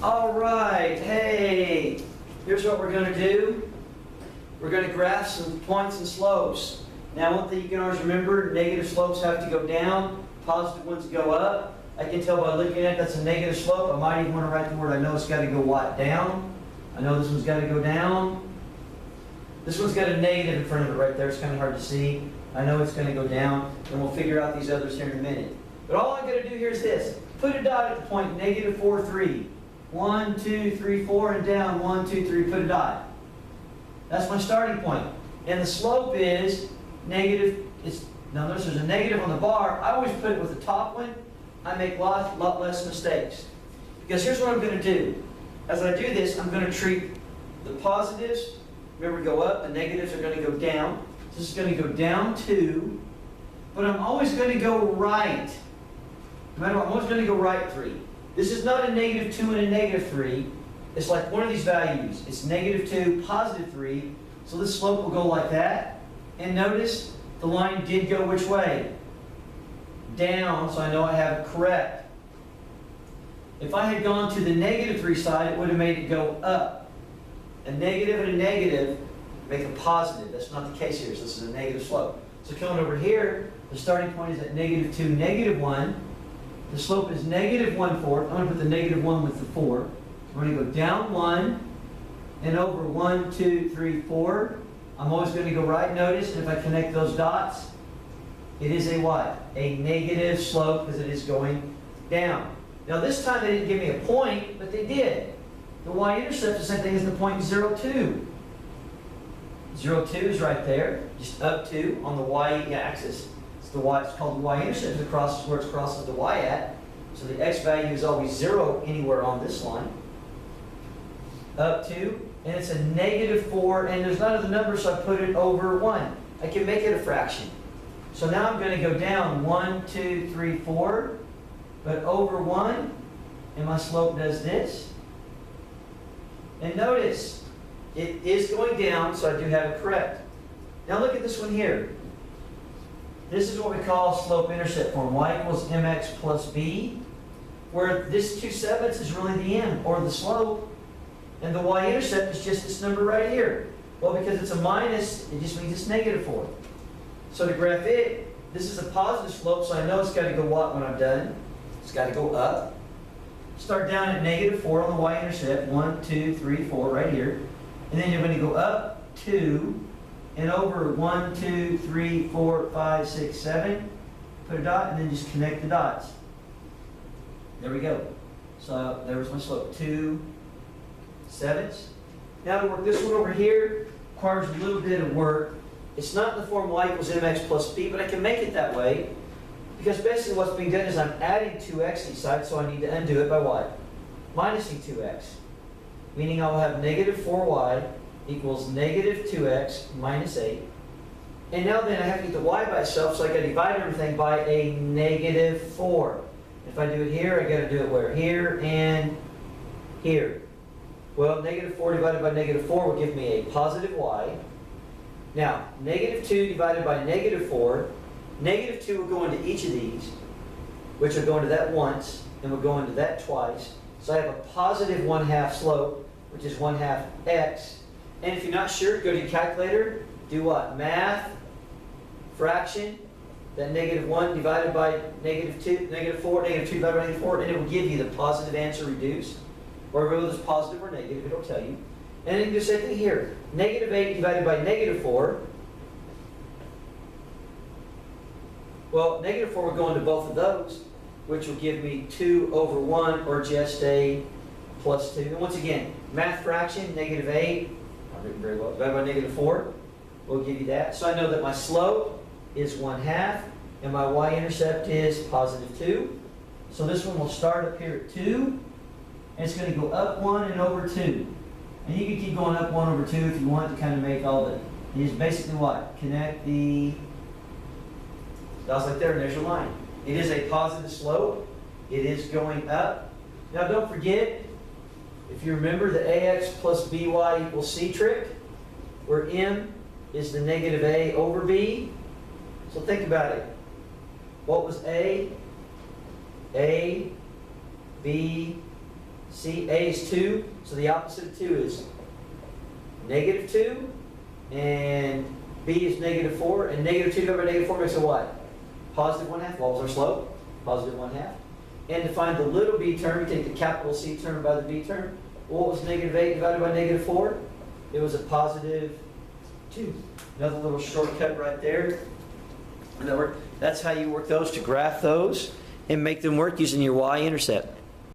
All right, hey, here's what we're going to do. We're going to graph some points and slopes. Now, one thing you can always remember, negative slopes have to go down, positive ones go up. I can tell by looking at it that's a negative slope. I might even want to write the word, I know it's got to go what? Down. I know this one's got to go down. This one's got a negative in front of it right there. It's kind of hard to see. I know it's going to go down, and we'll figure out these others here in a minute. But all I'm going to do here is this. Put a dot at the point negative 4, 3. 1, 2, 3, 4, and down. 1, 2, 3. Put a dot. That's my starting point. And the slope is negative. Now notice there's a negative on the bar. I always put it with the top one. I make a lot less mistakes. Because here's what I'm going to do. As I do this, I'm going to treat the positives, remember, go up. The negatives are going to go down. This is going to go down 2. But I'm always going to go right. No matter what, I'm always going to go right 3. This is not a negative 2 and a negative 3. It's like one of these values. It's negative 2, positive 3. So this slope will go like that. And notice the line did go which way? Down, so I know I have it correct. If I had gone to the negative 3 side, it would have made it go up. A negative and a negative make a positive. That's not the case here, so this is a negative slope. So coming over here, the starting point is at negative 2, negative 1. The slope is negative 1/4. I'm going to put the negative 1 with the 4. I'm going to go down 1 and over 1, 2, 3, 4. I'm always going to go right. Notice, and if I connect those dots, it is a what? A negative slope because it is going down. Now this time they didn't give me a point, but they did. The y-intercept is the same thing as the point 0, 2. 0, 2 is right there, just up 2 on the y-axis. It's called the y-intercept. It crosses where it crosses the y at. So the x value is always 0 anywhere on this line. Up 2, and it's a negative 4, and there's none of the numbers, so I put it over 1. I can make it a fraction. So now I'm going to go down 1, 2, 3, 4, but over 1, and my slope does this. And notice, it is going down, so I do have it correct. Now look at this one here. This is what we call slope-intercept form. Y equals mx plus b, where this 2/7 is really the m, or the slope, and the y-intercept is just this number right here. Well, because it's a minus, it just means it's negative 4. So to graph it, this is a positive slope, so I know it's got to go what when I'm done? It's got to go up. Start down at negative 4 on the y-intercept, 1, 2, 3, 4, right here. And then you're going to go up 2, and over 1, 2, 3, 4, 5, 6, 7. Put a dot, and then just connect the dots. There we go. So there was my slope, 2/7. Now to work this one over here requires a little bit of work. It's not in the form y equals mx plus b, but I can make it that way. Because basically what's being done is I'm adding 2x each side, so I need to undo it by what? Minusing 2x. Meaning I will have negative 4y equals negative 2x minus 8. And now then I have to get the y by itself, so I got to divide everything by a negative 4. If I do it here, I got to do it where? Here and here. Well, negative 4 divided by negative 4 will give me a positive y. Now, negative 2 divided by negative 4, negative 2 will go into each of these, which will go into that once, and will go into that twice. So I have a positive 1/2 slope, which is 1/2 x. And if you're not sure, go to your calculator, do what? Math, fraction, that negative 1 divided by negative 2, negative 4, negative 2 divided by negative 4, and it will give you the positive answer reduced. Or whether it's positive or negative, it'll tell you. And then you do the same thing here. Negative 8 divided by negative 4. Well, negative 4 will go into both of those, which will give me 2 over 1, or just a plus 2. And once again, math fraction, negative 8, I've written very well, divided by negative 4, will give you that. So I know that my slope is 1/2, and my y-intercept is positive 2. So this one will start up here at 2, and it's going to go up 1 and over 2. And you can keep going up 1 over 2 if you want to kind of make all the, it is basically what? Connect the dots like there, and there's your line. It is a positive slope. It is going up. Now don't forget, if you remember the ax plus by equals c trick, where m is the negative a over b. So think about it. What was a, b, See, A is 2, so the opposite of 2 is negative 2, and B is negative 4, and negative 2 divided by negative 4 makes a what? Positive 1/2. What was our slope? Positive 1/2. And to find the little b term, you take the capital C term by the b term. What was negative 8 divided by negative 4? It was a positive 2. Another little shortcut right there. That's how you work those to graph those and make them work using your y-intercept.